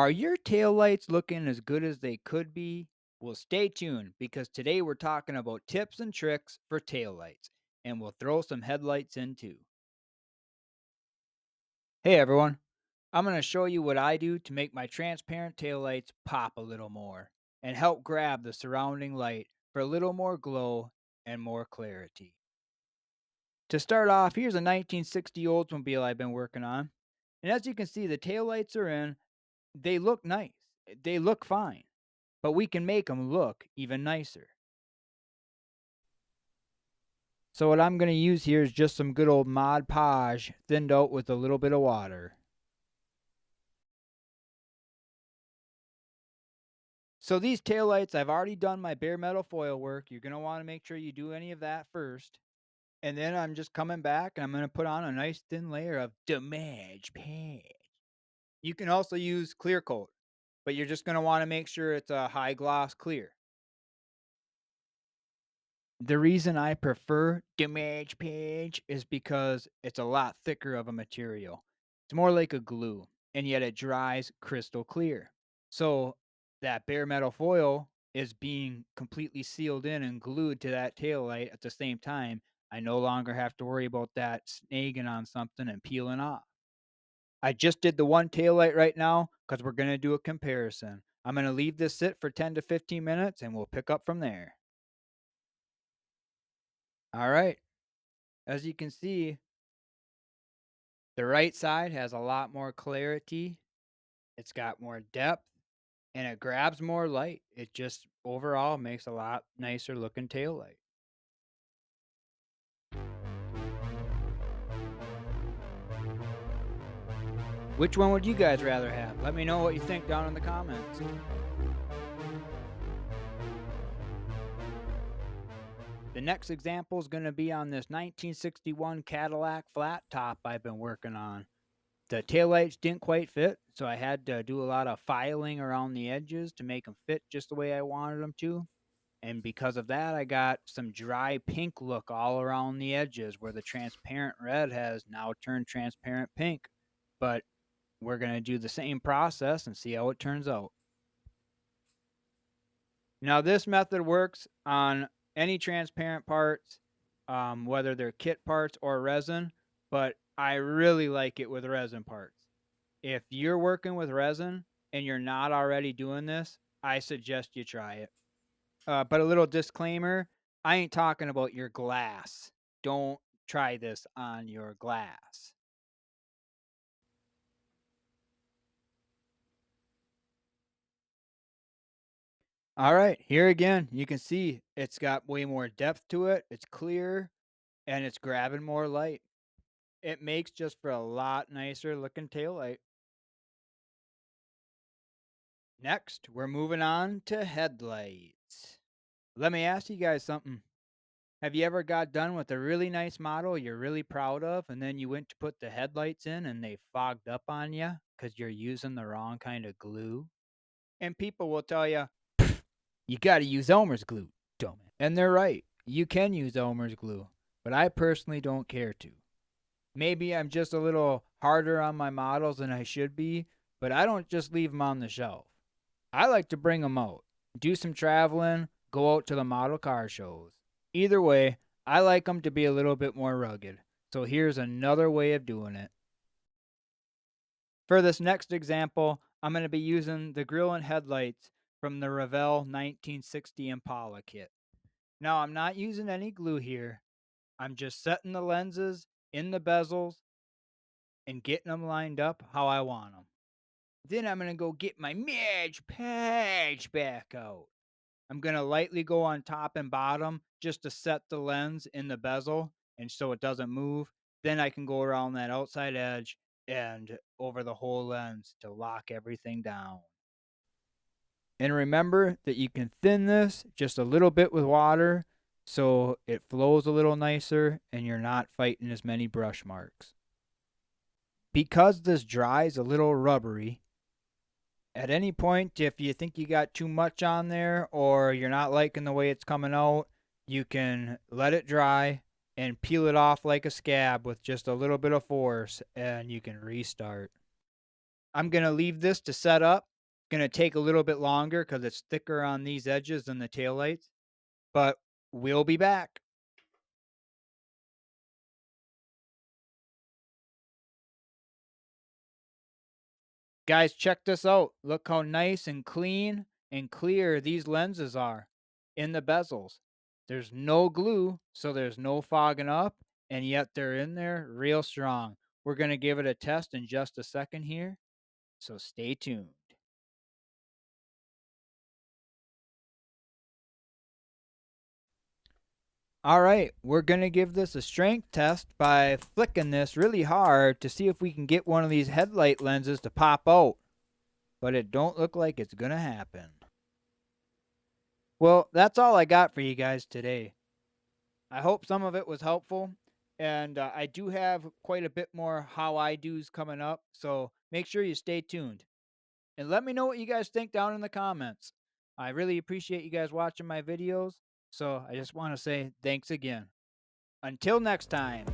Are your taillights looking as good as they could be? Well, stay tuned because today we're talking about tips and tricks for taillights, and we'll throw some headlights in too. Hey everyone, I'm going to show you what I do to make my transparent taillights pop a little more and help grab the surrounding light for a little more glow and more clarity. To start off, here's a 1960 Oldsmobile I've been working on. And as you can see, the taillights are in. They look nice. They look fine. But we can make them look even nicer. So what I'm going to use here is just some good old Mod Podge thinned out with a little bit of water. So these taillights, I've already done my bare metal foil work. You're going to want to make sure you do any of that first. And then I'm just coming back and I'm going to put on a nice thin layer of damage paint. You can also use clear coat, but you're just going to want to make sure it's a high gloss clear. The reason I prefer damage page is because it's a lot thicker of a material. It's more like a glue, and yet it dries crystal clear. So that bare metal foil is being completely sealed in and glued to that tail light at the same time. I no longer have to worry about that snagging on something and peeling off. I just did the one tail light right now because we're going to do a comparison. I'm going to leave this sit for 10 to 15 minutes and we'll pick up from there. All right. As you can see, the right side has a lot more clarity. It's got more depth and it grabs more light. It just overall makes a lot nicer looking tail light. Which one would you guys rather have? Let me know what you think down in the comments. The next example is going to be on this 1961 Cadillac flat top I've been working on. The taillights didn't quite fit, so I had to do a lot of filing around the edges to make them fit just the way I wanted them to. And because of that, I got some dry pink look all around the edges where the transparent red has now turned transparent pink. But we're going to do the same process and see how it turns out. Now, this method works on any transparent parts, whether they're kit parts or resin, but I really like it with resin parts. If you're working with resin and you're not already doing this, I suggest you try it. But a little disclaimer, I ain't talking about your glass. Don't try this on your glass. All right, here again, you can see it's got way more depth to it. It's clear and it's grabbing more light. It makes just for a lot nicer looking taillight. Next, we're moving on to headlights. Let me ask you guys something. Have you ever got done with a really nice model you're really proud of, and then you went to put the headlights in and they fogged up on you because you're using the wrong kind of glue? And people will tell you, you got to use Elmer's glue, dumbass. And they're right. You can use Elmer's glue, but I personally don't care to. Maybe I'm just a little harder on my models than I should be, but I don't just leave them on the shelf. I like to bring them out, do some traveling, go out to the model car shows. Either way, I like them to be a little bit more rugged. So here's another way of doing it. For this next example, I'm going to be using the grill and headlights from the Revell 1960 Impala kit. Now, I'm not using any glue here. I'm just setting the lenses in the bezels and getting them lined up how I want them. Then I'm going to go get my Midge Page back out. I'm going to lightly go on top and bottom just to set the lens in the bezel and so it doesn't move. Then I can go around that outside edge and over the whole lens to lock everything down. And remember that you can thin this just a little bit with water so it flows a little nicer and you're not fighting as many brush marks. Because this dries a little rubbery, at any point, if you think you got too much on there or you're not liking the way it's coming out, you can let it dry and peel it off like a scab with just a little bit of force and you can restart. I'm going to leave this to set up Gonna take a little bit longer because it's thicker on these edges than the taillights, but we'll be back. Guys, check this out. Look how nice and clean and clear these lenses are in the bezels. There's no glue, so there's no fogging up, and yet they're in there real strong. We're going to give it a test in just a second here, so stay tuned. All right, we're going to give this a strength test by flicking this really hard to see if we can get one of these headlight lenses to pop out, but it don't look like it's going to happen. Well, that's all I got for you guys today. I hope some of it was helpful. And I do have quite a bit more how I do's coming up. So make sure you stay tuned. And let me know what you guys think down in the comments. I really appreciate you guys watching my videos. So I just want to say thanks again. Until next time.